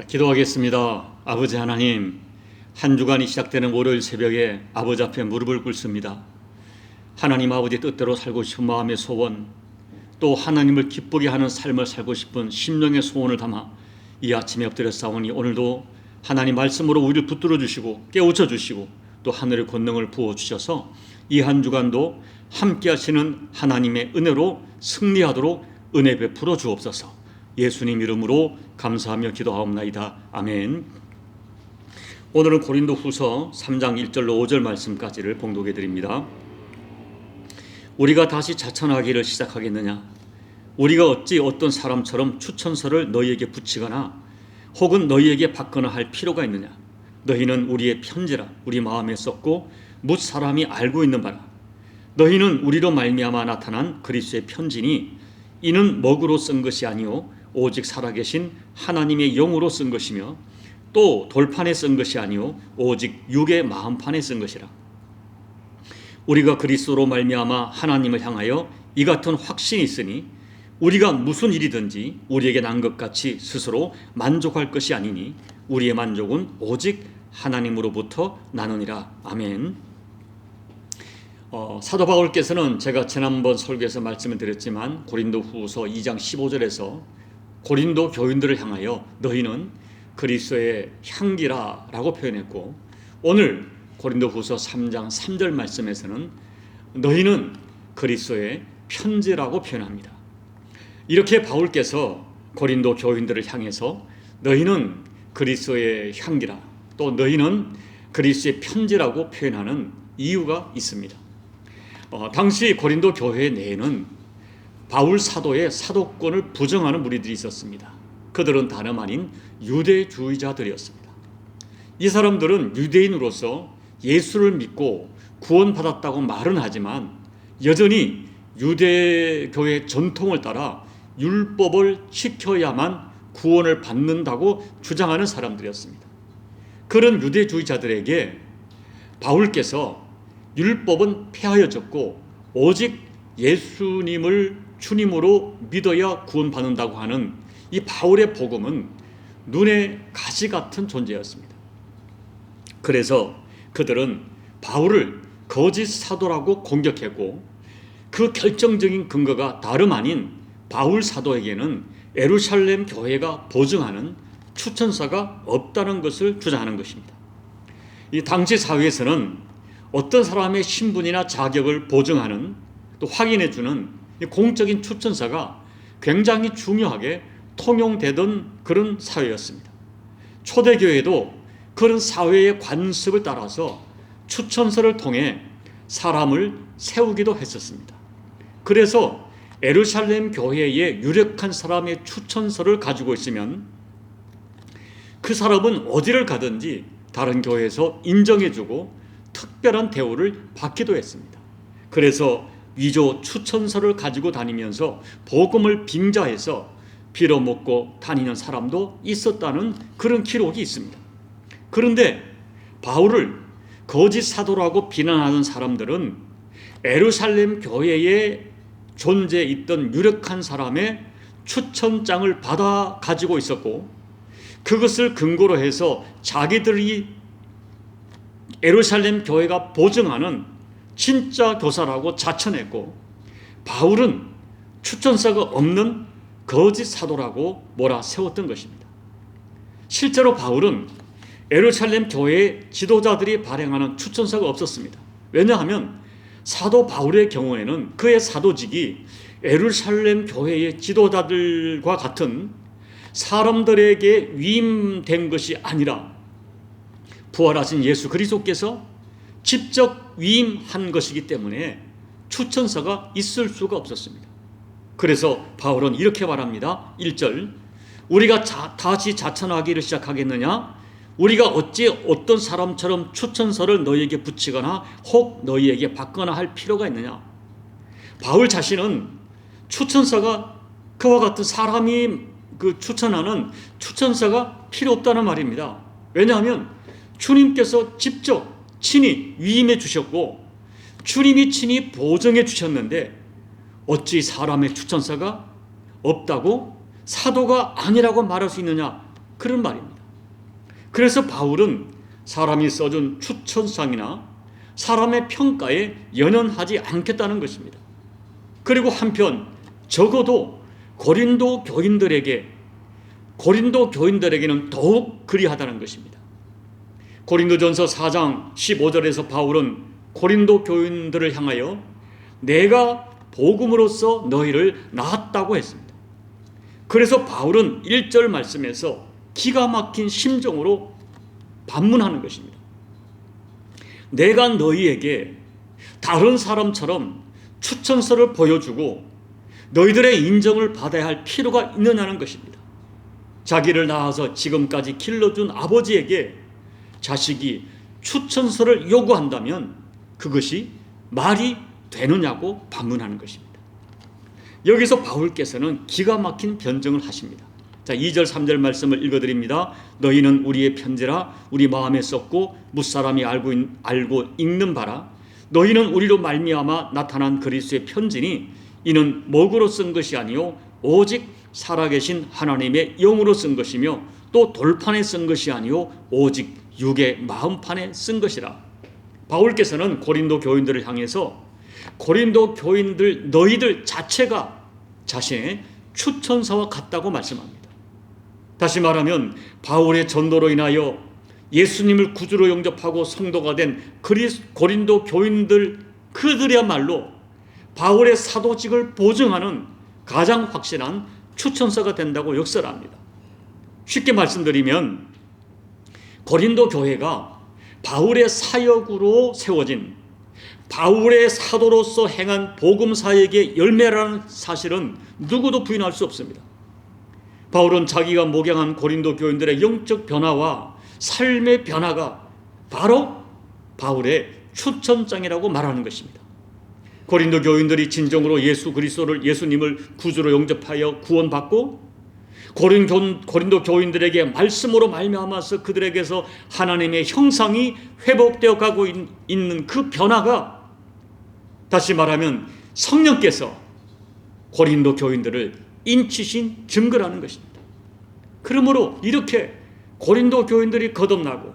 기도하겠습니다. 아버지 하나님, 한 주간이 시작되는 월요일 새벽에 아버지 앞에 무릎을 꿇습니다. 하나님 아버지 뜻대로 살고 싶은 마음의 소원, 또 하나님을 기쁘게 하는 삶을 살고 싶은 심령의 소원을 담아 이 아침에 엎드려 싸우니 오늘도 하나님 말씀으로 우리를 붙들어 주시고 깨우쳐 주시고 또 하늘의 권능을 부어 주셔서 이 한 주간도 함께 하시는 하나님의 은혜로 승리하도록 은혜 베풀어 주옵소서. 예수님 이름으로 감사하며 기도하옵나이다. 아멘. 오늘은 고린도후서 3장 1절로 5절 말씀까지를 봉독해 드립니다. 우리가 다시 자천하기를 시작하겠느냐? 우리가 어찌 어떤 사람처럼 추천서를 너희에게 붙이거나 혹은 너희에게 받거나 할 필요가 있느냐? 너희는 우리의 편지라 우리 마음에 썼고 뭇 사람이 알고 있는 바라. 너희는 우리로 말미암아 나타난 그리스도의 편지니 이는 먹으로 쓴 것이 아니요 오직 살아계신 하나님의 영으로 쓴 것이며 또 돌판에 쓴 것이 아니요 오직 육의 마음판에 쓴 것이라. 우리가 그리스도로 말미암아 하나님을 향하여 이 같은 확신이 있으니 우리가 무슨 일이든지 우리에게 난 것 같이 스스로 만족할 것이 아니니 우리의 만족은 오직 하나님으로부터 나느니라. 아멘. 사도 바울께서는 제가 지난번 설교에서 말씀을 드렸지만 고린도후서 2장 15절에서 고린도 교인들을 향하여 너희는 그리스도의 향기라 라고 표현했고, 오늘 고린도후서 3장 3절 말씀에서는 너희는 그리스도의 편지라고 표현합니다. 이렇게 바울께서 고린도 교인들을 향해서 너희는 그리스도의 향기라, 또 너희는 그리스도의 편지라고 표현하는 이유가 있습니다. 당시 고린도 교회 내에는 바울 사도의 사도권을 부정하는 무리들이 있었습니다. 그들은 다름 아닌 유대주의자들이었습니다. 이 사람들은 유대인으로서 예수를 믿고 구원받았다고 말은 하지만 여전히 유대교의 전통을 따라 율법을 지켜야만 구원을 받는다고 주장하는 사람들이었습니다. 그런 유대주의자들에게 바울께서 율법은 폐하여졌고 오직 예수님을 주님으로 믿어야 구원받는다고 하는 이 바울의 복음은 눈의 가시 같은 존재였습니다. 그래서 그들은 바울을 거짓 사도라고 공격했고, 그 결정적인 근거가 다름 아닌 바울 사도에게는 예루살렘 교회가 보증하는 추천서가 없다는 것을 주장하는 것입니다. 이 당시 사회에서는 어떤 사람의 신분이나 자격을 보증하는 또 확인해주는 공적인 추천서가 굉장히 중요하게 통용되던 그런 사회였습니다. 초대교회도 그런 사회의 관습을 따라서 추천서를 통해 사람을 세우기도 했었습니다. 그래서 예루살렘 교회에 유력한 사람의 추천서를 가지고 있으면 그 사람은 어디를 가든지 다른 교회에서 인정해주고 특별한 대우를 받기도 했습니다. 그래서 위조 추천서를 가지고 다니면서 복음을 빙자해서 빌어먹고 다니는 사람도 있었다는 그런 기록이 있습니다. 그런데 바울을 거짓 사도라고 비난하는 사람들은 예루살렘 교회에 존재해 있던 유력한 사람의 추천장을 받아 가지고 있었고, 그것을 근거로 해서 자기들이 예루살렘 교회가 보증하는 진짜 교사라고 자천했고, 바울은 추천서가 없는 거짓 사도라고 몰아세웠던 것입니다. 실제로 바울은 예루살렘 교회의 지도자들이 발행하는 추천서가 없었습니다. 왜냐하면 사도 바울의 경우에는 그의 사도직이 예루살렘 교회의 지도자들과 같은 사람들에게 위임된 것이 아니라 부활하신 예수 그리스도께서 직접 위임한 것이기 때문에 추천서가 있을 수가 없었습니다. 그래서 바울은 이렇게 말합니다. 1절, 우리가 다시 자천하기를 시작하겠느냐? 우리가 어찌 어떤 사람처럼 추천서를 너희에게 붙이거나 혹 너희에게 받거나 할 필요가 있느냐? 바울 자신은 추천서가 그와 같은 사람이 추천하는 추천서가 필요 없다는 말입니다. 왜냐하면 주님께서 직접 친히 위임해 주셨고 주님이 친히 보증해 주셨는데 어찌 사람의 추천서가 없다고 사도가 아니라고 말할 수 있느냐? 그런 말입니다. 그래서 바울은 사람이 써준 추천상이나 사람의 평가에 연연하지 않겠다는 것입니다. 그리고 한편 적어도 고린도 교인들에게는 더욱 그리하다는 것입니다. 고린도전서 4장 15절에서 바울은 고린도 교인들을 향하여 내가 복음으로써 너희를 낳았다고 했습니다. 그래서 바울은 1절 말씀에서 기가 막힌 심정으로 반문하는 것입니다. 내가 너희에게 다른 사람처럼 추천서를 보여주고 너희들의 인정을 받아야 할 필요가 있느냐는 것입니다. 자기를 낳아서 지금까지 길러준 아버지에게 자식이 추천서를 요구한다면 그것이 말이 되느냐고 반문하는 것입니다. 여기서 바울께서는 기가 막힌 변증을 하십니다. 자, 2절 3절 말씀을 읽어드립니다. 너희는 우리의 편지라 우리 마음에 썼고 무사람이 알고 읽는 바라. 너희는 우리로 말미암아 나타난 그리스도의 편지니 이는 목으로 쓴 것이 아니요 오직 살아계신 하나님의 영으로 쓴 것이며 또 돌판에 쓴 것이 아니요 오직 육의 마음판에 쓴 것이라. 바울께서는 고린도 교인들을 향해서 고린도 교인들 너희들 자체가 자신의 추천서와 같다고 말씀합니다. 다시 말하면 바울의 전도로 인하여 예수님을 구주로 영접하고 성도가 된 고린도 교인들 그들이야말로 바울의 사도직을 보증하는 가장 확실한 추천서가 된다고 역설합니다. 쉽게 말씀드리면 고린도 교회가 바울의 사역으로 세워진 바울의 사도로서 행한 복음 사역의 열매라는 사실은 누구도 부인할 수 없습니다. 바울은 자기가 목양한 고린도 교인들의 영적 변화와 삶의 변화가 바로 바울의 추천장이라고 말하는 것입니다. 고린도 교인들이 진정으로 예수님을 구주로 영접하여 구원받고 고린도 교인들에게 말씀으로 말미암아서 그들에게서 하나님의 형상이 회복되어 가고 있는 그 변화가 다시 말하면 성령께서 고린도 교인들을 인치신 증거라는 것입니다. 그러므로 이렇게 고린도 교인들이 거듭나고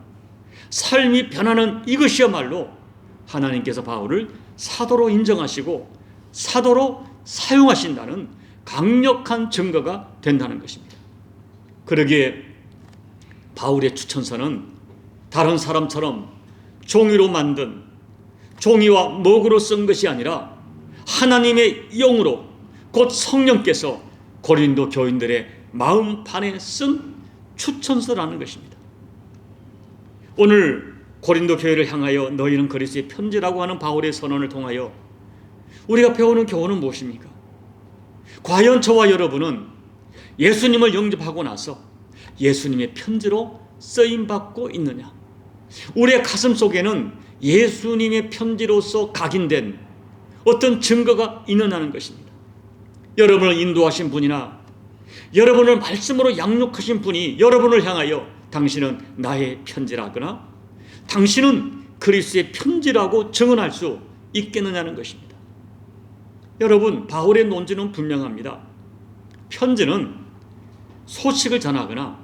삶이 변하는 이것이야말로 하나님께서 바울을 사도로 인정하시고 사도로 사용하신다는 강력한 증거가 된다는 것입니다. 그러기에 바울의 추천서는 다른 사람처럼 종이로 만든 종이와 목으로 쓴 것이 아니라 하나님의 영으로 곧 성령께서 고린도 교인들의 마음판에 쓴 추천서라는 것입니다. 오늘 고린도 교회를 향하여 너희는 그리스도의 편지라고 하는 바울의 선언을 통하여 우리가 배우는 교훈은 무엇입니까? 과연 저와 여러분은 예수님을 영접하고 나서 예수님의 편지로 쓰임받고 있느냐? 우리의 가슴 속에는 예수님의 편지로서 각인된 어떤 증거가 있느냐는 것입니다. 여러분을 인도하신 분이나 여러분을 말씀으로 양육하신 분이 여러분을 향하여 당신은 나의 편지라거나 당신은 그리스도의 편지라고 증언할 수 있겠느냐는 것입니다. 여러분, 바울의 논지는 분명합니다. 편지는 소식을 전하거나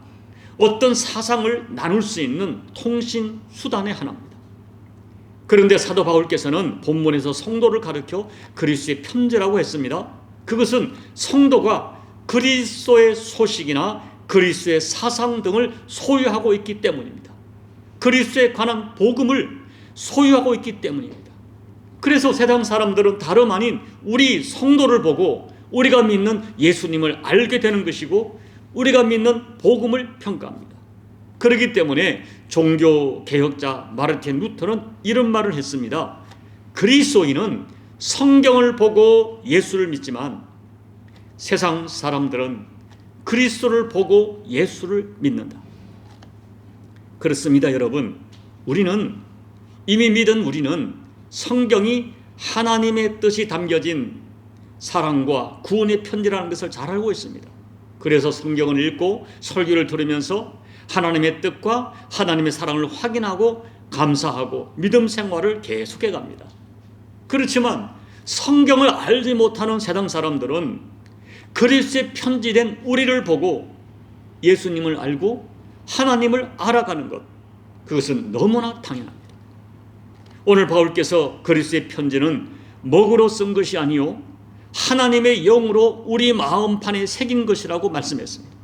어떤 사상을 나눌 수 있는 통신 수단의 하나입니다. 그런데 사도 바울께서는 본문에서 성도를 가르쳐 그리스도의 편지라고 했습니다. 그것은 성도가 그리스도의 소식이나 그리스도의 사상 등을 소유하고 있기 때문입니다. 그리스도에 관한 복음을 소유하고 있기 때문입니다. 그래서 세상 사람들은 다름 아닌 우리 성도를 보고 우리가 믿는 예수님을 알게 되는 것이고 우리가 믿는 복음을 평가합니다. 그렇기 때문에 종교개혁자 마르틴 루터는 이런 말을 했습니다. 그리스도인은 성경을 보고 예수를 믿지만 세상 사람들은 그리스도를 보고 예수를 믿는다. 그렇습니다, 여러분. 이미 믿은 우리는 성경이 하나님의 뜻이 담겨진 사랑과 구원의 편지라는 것을 잘 알고 있습니다. 그래서 성경을 읽고 설교를 들으면서 하나님의 뜻과 하나님의 사랑을 확인하고 감사하고 믿음 생활을 계속해 갑니다. 그렇지만 성경을 알지 못하는 세상 사람들은 그리스도의 편지된 우리를 보고 예수님을 알고 하나님을 알아가는 것, 그것은 너무나 당연합니다. 오늘 바울께서 그리스도의 편지는 먹으로 쓴 것이 아니요 하나님의 영으로 우리 마음판에 새긴 것이라고 말씀했습니다.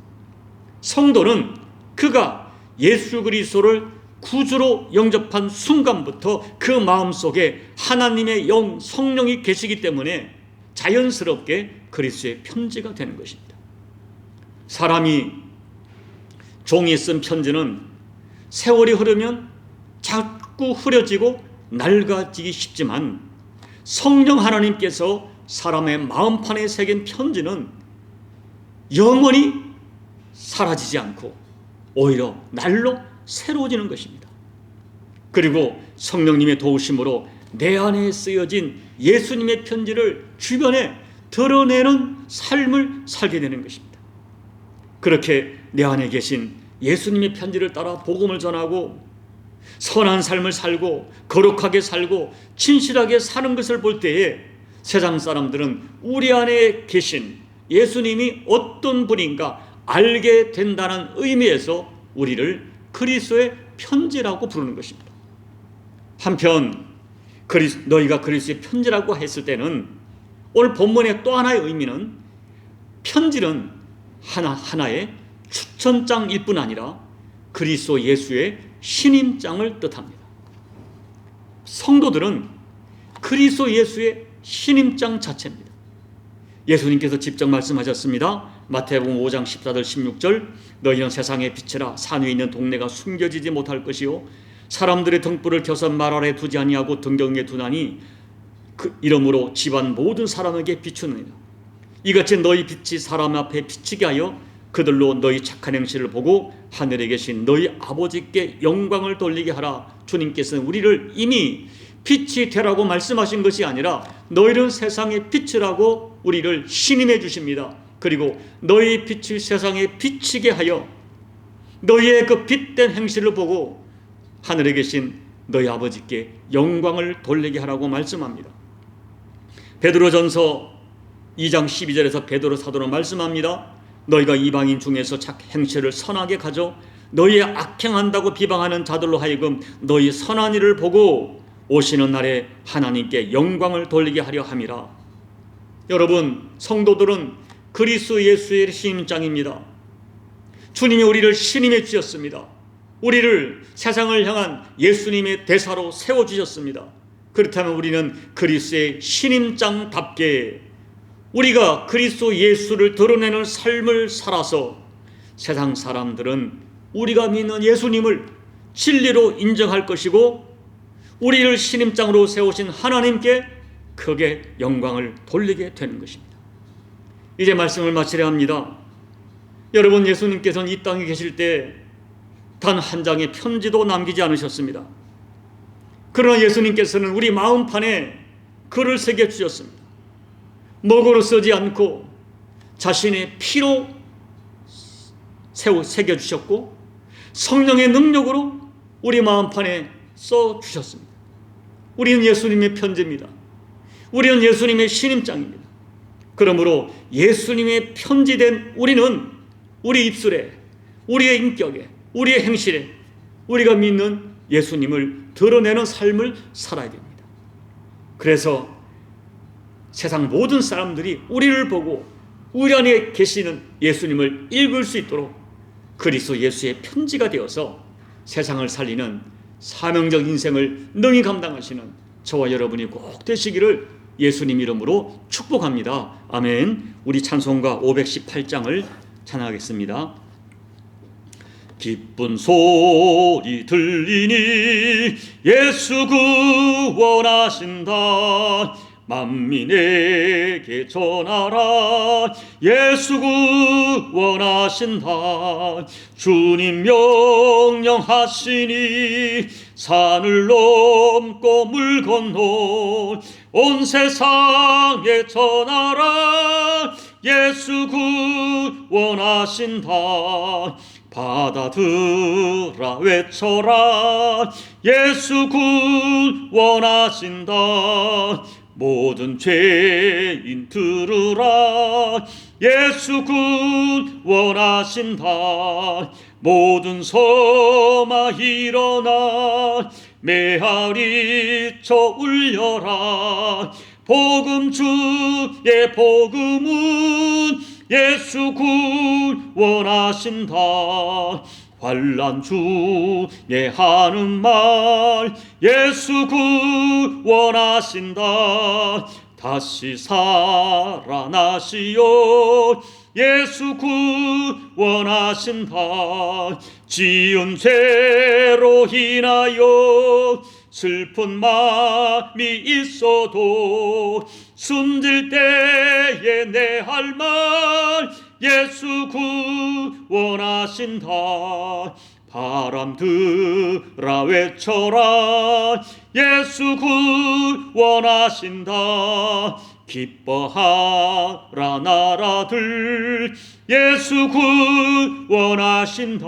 성도는 그가 예수 그리스도를 구주로 영접한 순간부터 그 마음속에 하나님의 영, 성령이 계시기 때문에 자연스럽게 그리스도의 편지가 되는 것입니다. 사람이 종이 쓴 편지는 세월이 흐르면 자꾸 흐려지고 낡아지기 쉽지만 성령 하나님께서 사람의 마음판에 새긴 편지는 영원히 사라지지 않고 오히려 날로 새로워지는 것입니다. 그리고 성령님의 도우심으로 내 안에 쓰여진 예수님의 편지를 주변에 드러내는 삶을 살게 되는 것입니다. 그렇게 내 안에 계신 예수님의 편지를 따라 복음을 전하고 선한 삶을 살고 거룩하게 살고 진실하게 사는 것을 볼 때에 세상 사람들은 우리 안에 계신 예수님이 어떤 분인가 알게 된다는 의미에서 우리를 그리스도의 편지라고 부르는 것입니다. 한편 너희가 그리스도의 편지라고 했을 때는 오늘 본문의 또 하나의 의미는 편지는 하나의 추천장일 뿐 아니라 그리스도 예수의 신임장을 뜻합니다. 성도들은 그리스도 예수의 신임장 자체입니다. 예수님께서 직접 말씀하셨습니다. 마태복음 5장 14절 16절 너희는 세상의 빛이라 산 위에 있는 동네가 숨겨지지 못할 것이요 사람들의 등불을 켜서 말 아래 두지 아니하고 등경에 두나니 그 이름으로 집안 모든 사람에게 비추느니라. 이같이 너희 빛이 사람 앞에 비치게 하여 그들로 너희 착한 행실을 보고 하늘에 계신 너희 아버지께 영광을 돌리게 하라. 주님께서는 우리를 이미 빛이 되라고 말씀하신 것이 아니라 너희는 세상의 빛이라고 우리를 신임해 주십니다. 그리고 너희 빛이 세상에 비치게 하여 너희의 그 빛된 행실을 보고 하늘에 계신 너희 아버지께 영광을 돌리게 하라고 말씀합니다. 베드로전서 2장 12절에서 베드로 사도는 말씀합니다. 너희가 이방인 중에서 행실을 선하게 가져 너희의 악행한다고 비방하는 자들로 하여금 너희 선한 일을 보고 오시는 날에 하나님께 영광을 돌리게 하려 함이라. 여러분, 성도들은 그리스도 예수의 신임장입니다. 주님이 우리를 신임해 주셨습니다. 우리를 세상을 향한 예수님의 대사로 세워주셨습니다. 그렇다면 우리는 그리스도의 신임장답게 우리가 그리스도 예수를 드러내는 삶을 살아서 세상 사람들은 우리가 믿는 예수님을 진리로 인정할 것이고 우리를 신임장으로 세우신 하나님께 크게 영광을 돌리게 되는 것입니다. 이제 말씀을 마치려 합니다. 여러분, 예수님께서는 이 땅에 계실 때 단 한 장의 편지도 남기지 않으셨습니다. 그러나 예수님께서는 우리 마음판에 글을 새겨주셨습니다. 먹으로 쓰지 않고 자신의 피로 새겨주셨고 성령의 능력으로 우리 마음판에 써주셨습니다. 우리는 예수님의 편지입니다. 우리는 예수님의 신임장입니다. 그러므로 예수님의 편지된 우리는 우리 입술에, 우리의 인격에, 우리의 행실에 우리가 믿는 예수님을 드러내는 삶을 살아야 됩니다. 그래서 세상 모든 사람들이 우리를 보고 우리 안에 계시는 예수님을 읽을 수 있도록 그리스도 예수의 편지가 되어서 세상을 살리는 사명적 인생을 능히 감당하시는 저와 여러분이 꼭 되시기를 예수님 이름으로 축복합니다. 아멘. 우리 찬송가 518장을 찬양하겠습니다. 기쁜 소리 들리니 예수 구원하신다. 만민에게 전하라. 예수 구원하신다. 주님 명령하시니 산을 넘고 물 건너 온 세상에 전하라. 예수 구원하신다. 받아들라 외쳐라. 예수 구원하신다. 모든 죄인 들으라. 예수 구원하신다. 모든 소마 일어나 메아리 쳐 울려라. 복음 주의 복음은 예수 구원하신다. 환난 중에 하는 말 예수 구원하신다. 다시 살아나시오. 예수 구원하신다. 지은 죄로 인하여 슬픈 마음이 있어도 숨질 때에 내 할 말 예수 구원하신다. 바람들아 외쳐라. 예수 구원하신다. 기뻐하라 나라들 예수 구원하신다.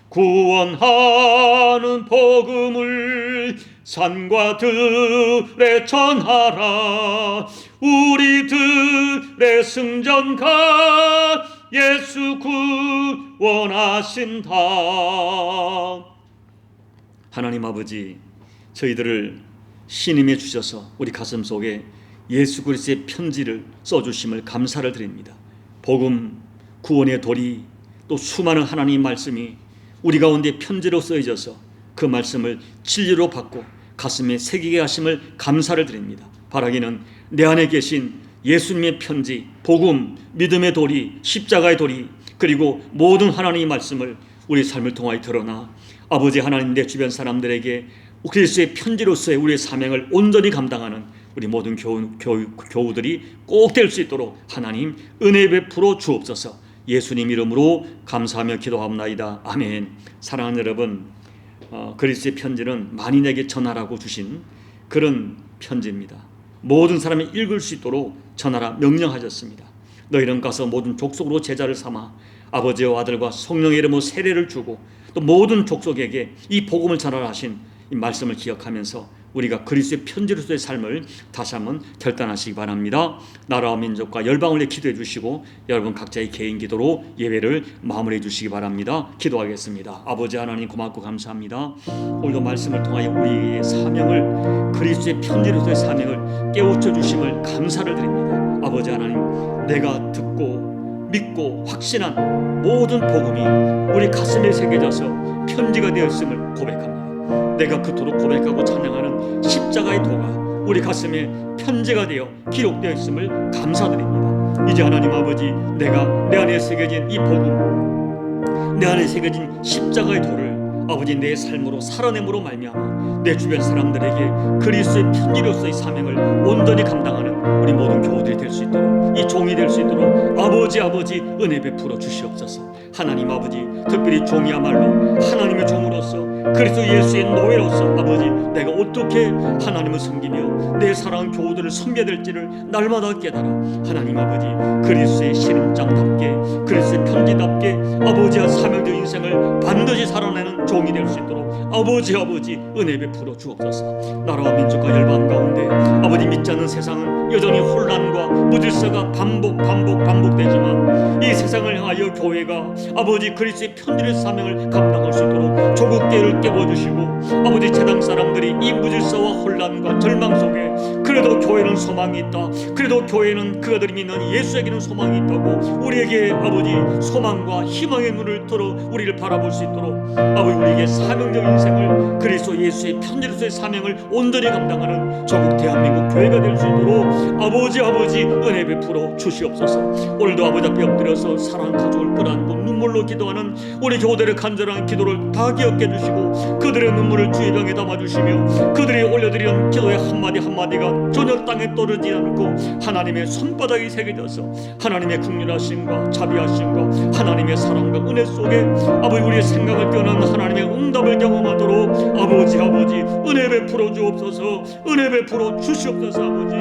구원하는 복음을 산과 들에 전하라. 우리들의 승전가 예수 구원하신다. 하나님 아버지, 저희들을 신임해 주셔서 우리 가슴 속에 예수 그리스도의 편지를 써주심을 감사를 드립니다. 복음, 구원의 도리, 또 수많은 하나님 말씀이 우리 가운데 편지로 쓰여져서 그 말씀을 진리로 받고 가슴에 새기게 하심을 감사를 드립니다. 바라기는 내 안에 계신 예수님의 편지, 복음, 믿음의 도리, 십자가의 도리, 그리고 모든 하나님의 말씀을 우리 삶을 통하여 드러나 아버지 하나님, 내 주변 사람들에게 그리스도의 편지로서의 우리의 사명을 온전히 감당하는 우리 모든 교우들이 꼭 될 수 있도록 하나님 은혜 베풀어 주옵소서. 예수님 이름으로 감사하며 기도합나이다. 아멘. 사랑하는 여러분, 그리스도의 편지는 만인에게 전하라고 주신 그런 편지입니다. 모든 사람이 읽을 수 있도록 전하라 명령하셨습니다. 너희는 가서 모든 족속으로 제자를 삼아 아버지와 아들과 성령의 이름으로 세례를 주고 또 모든 족속에게 이 복음을 전하라 하신 이 말씀을 기억하면서 우리가 그리스도의 편지로서의 삶을 다시 한번 결단하시기 바랍니다. 나라와 민족과 열방을 위해 기도해 주시고 여러분 각자의 개인 기도로 예배를 마무리해 주시기 바랍니다. 기도하겠습니다. 아버지 하나님 고맙고 감사합니다. 오늘도 말씀을 통하여 우리의 사명을, 그리스도의 편지로서의 사명을 깨우쳐 주심을 감사를 드립니다. 아버지 하나님, 내가 듣고 믿고 확신한 모든 복음이 우리 가슴에 새겨져서 편지가 되었음을 고백합니다. 내가 그토록 고백하고 찬양하는 십자가의 도가 우리 가슴에 편지가 되어 기록되어 있음을 감사드립니다. 이제 하나님 아버지, 내가 내 안에 새겨진 이 복음, 내 안에 새겨진 십자가의 도를 아버지 내 삶으로 살아냄으로 말미암아 내 주변 사람들에게 그리스도의 편지로서의 사명을 온전히 감당하는 우리 모든 교우들이 될 수 있도록, 이 종이 될 수 있도록 아버지 은혜 베풀어 주시옵소서. 하나님 아버지, 특별히 종이야말로 하나님의 종으로서 그리스도 예수의 노예로서 아버지, 내가 어떻게 하나님을 섬기며 내 사랑하는 교우들을 섬겨야 될지를 날마다 깨달아 하나님 아버지, 그리스도의 신임장답게, 그리스도의 편지답게 아버지와 사명적 인생을 반드시 살아내는 종이 될 수 있도록 아버지 은혜 베풀어 주옵소서. 나라와 민족과 열방 가운데 아버지, 믿지 않는 세상은 여전히 혼란과 무질서가 반복되지만 이 세상을 향하여 교회가 아버지 그리스도의 편지의 사명을 감당할 수 있도록 조국교회를 깨워주시고 아버지 제당 사람들이 이 무질서와 혼란과 절망 속에 그래도 교회는 소망이 있다, 그래도 교회는 그들이 믿는 예수에게는 소망이 있다고 우리에게 아버지 소망과 희망의 눈을 들어 우리를 바라볼 수 있도록 아버지, 우리에게 사명적 인생을 그리스도 예수의 편지로서의 사명을 온전히 감당하는 조국 대한민국 교회가 될 수 있도록 아버지 은혜 베풀어 주시옵소서. 오늘도 아버지 앞에 엎드려서 사랑하는 가족을 끌어안고 눈물로 기도하는 우리 교우들의 간절한 기도를 다 기억해 주시고 그들의 눈물을 주의 병에 담아주시며 그들이 올려드리는 기도의 한마디가 전혀 땅에 떨어지지 않고 하나님의 손바닥이 새겨져서 하나님의 긍휼하심과 자비하심과 하나님의 사랑과 은혜 속에 아버지 우리의 생각을 뛰어넘는 하나님의 응답을 경험하도록 아버지 은혜 베풀어 주옵소서. 은혜 베풀어 주시옵소서. 아버지